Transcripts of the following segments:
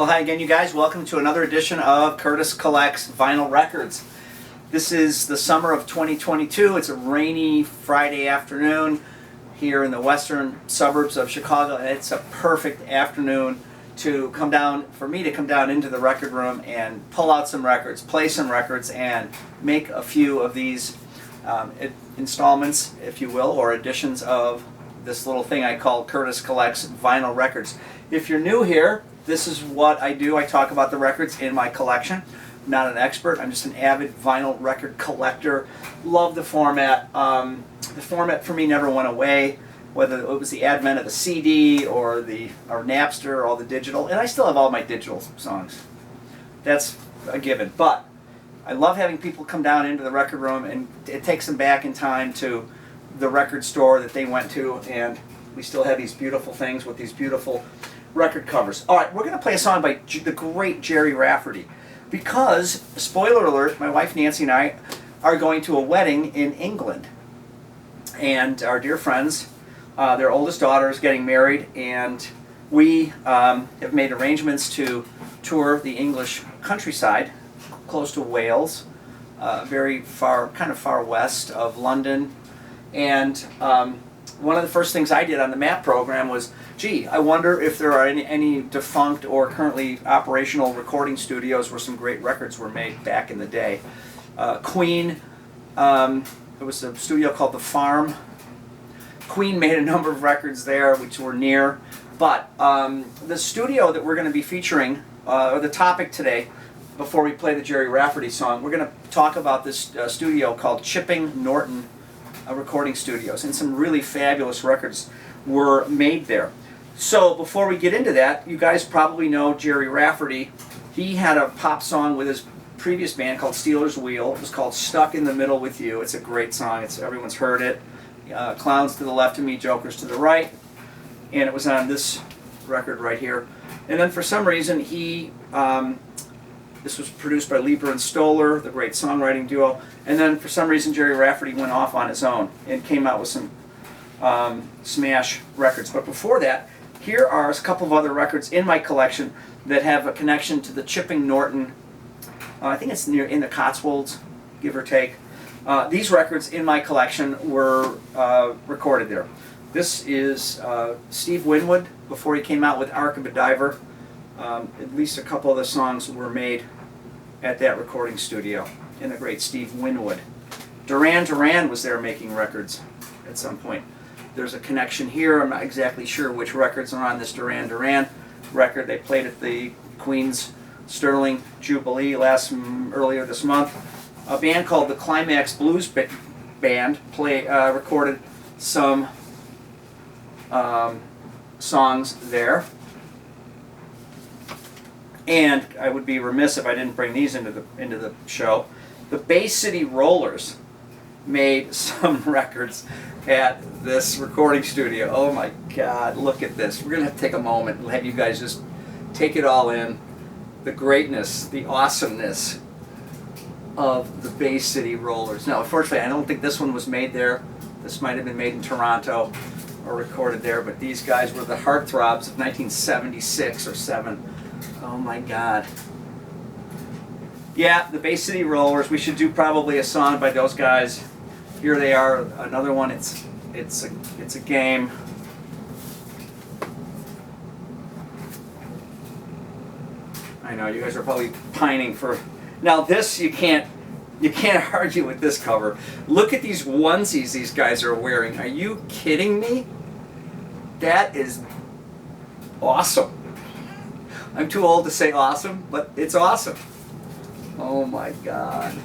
Well, hi again, you guys. Welcome to another edition of Curtis Collects Vinyl Records. This is the summer of 2022. It's a rainy Friday afternoon here in the western suburbs of Chicago, and it's a perfect afternoon to come down, for me to come down into the record room and pull out some records, play some records, and make a few of these installments, if you will, or editions of this little thing I call Curtis Collects Vinyl Records. If you're new here, this is what I do. I talk about the records in my collection. I'm not an expert. I'm just an avid vinyl record collector. Love the format. The format for me never went away, whether it was the advent of the CD or Napster or all the digital. And I still have all my digital songs. That's a given. But I love having people come down into the record room, and it takes them back in time to the record store that they went to, and we still have these beautiful things with these beautiful record covers. Alright, we're going to play a song by the great Gerry Rafferty, because, spoiler alert, my wife Nancy and I are going to a wedding in England, and our dear friends, their oldest daughter is getting married, and we have made arrangements to tour the English countryside close to Wales, very far, kind of far west of London. And one of the first things I did on the map program was, gee, I wonder if there are any defunct or currently operational recording studios where some great records were made back in the day. Queen, there was a studio called The Farm. Queen made a number of records there which were near. But the studio that we're going to be featuring, or the topic today, before we play the Gerry Rafferty song, we're going to talk about this studio called Chipping Norton recording studios, and some really fabulous records were made there. So before we get into that, you guys probably know Gerry Rafferty. He had a pop song with his previous band called Stealers Wheel. It was called Stuck in the Middle with You. It's a great song. Everyone's heard it. Clowns to the left of me, jokers to the right. And it was on this record right here. And then for some reason this was produced by Lieber and Stoller, the great songwriting duo. And then for some reason Gerry Rafferty went off on his own and came out with some smash records. But before that, here are a couple of other records in my collection that have a connection to the Chipping Norton. I think it's near in the Cotswolds, give or take. These records in my collection were recorded there. This is Steve Winwood before he came out with Ark of a Diver. At least a couple of the songs were made at that recording studio, and the great Steve Winwood. Duran Duran was there making records at some point. There's a connection here. I'm not exactly sure which records are on this Duran Duran record. They played at the Queen's Sterling Jubilee earlier this month. A band called the Climax Blues Band recorded some songs there. And I would be remiss if I didn't bring these into the show. The Bay City Rollers made some records at this recording studio. Oh my God, look at this. We're going to have to take a moment and have you guys just take it all in. The greatness, the awesomeness of the Bay City Rollers. Now, unfortunately, I don't think this one was made there. This might have been made in Toronto or recorded there, but these guys were the heartthrobs of 1976 or 7. Oh my God. Yeah, the Bay City Rollers. We should do probably a song by those guys. Here they are, another one. It's a game. I know you guys are probably pining for. Now this you can't argue with this cover. Look at these onesies these guys are wearing. Are you kidding me? That is awesome. I'm too old to say awesome, but it's awesome. Oh my God.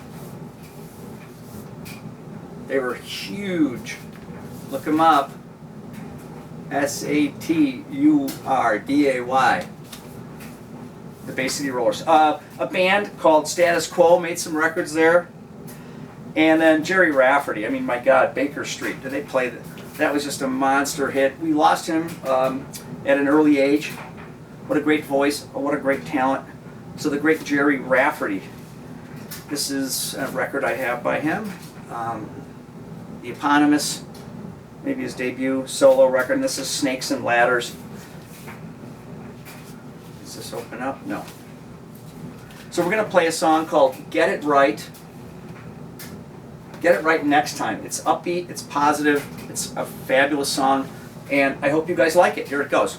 They were huge. Look them up. Saturday. The Bay City Rollers. A band called Status Quo made some records there. And then Gerry Rafferty. I mean, my God, Baker Street. Did they play that? That was just a monster hit. We lost him at an early age. What a great voice, what a great talent. So the great Gerry Rafferty. This is a record I have by him. The eponymous, maybe his debut solo record, and this is Snakes and Ladders. Is this this open up? No. So we're going to play a song called Get It Right. Get It Right Next Time. It's upbeat, it's positive, it's a fabulous song, and I hope you guys like it. Here it goes.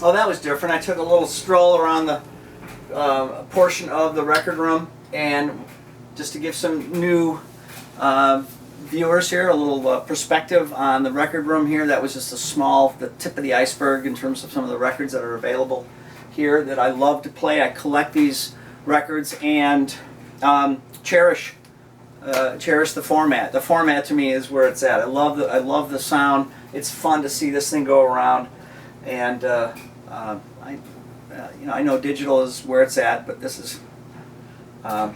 Oh, that was different. I took a little stroll around the portion of the record room, and just to give some new viewers here a little perspective on the record room here. That was just the tip of the iceberg in terms of some of the records that are available here that I love to play. I collect these records and cherish the format. The format to me is where it's at. I love the sound. It's fun to see this thing go around, and I know digital is where it's at, but this is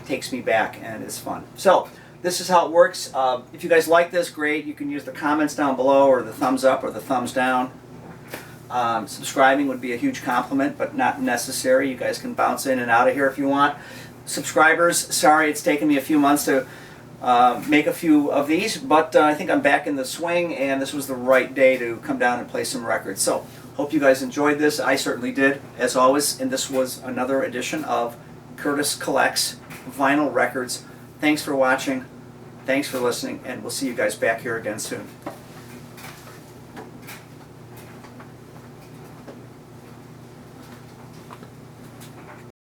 takes me back and it's fun. So this is how it works. If you guys like this, great. You can use the comments down below, or the thumbs up, or the thumbs down. Subscribing would be a huge compliment, but not necessary. You guys can bounce in and out of here if you want. Subscribers, sorry it's taken me a few months to make a few of these, but I think I'm back in the swing, and this was the right day to come down and play some records. So, hope you guys enjoyed this. I certainly did, as always, and this was another edition of Curtis Collects Vinyl Records. Thanks for watching, thanks for listening, and we'll see you guys back here again soon.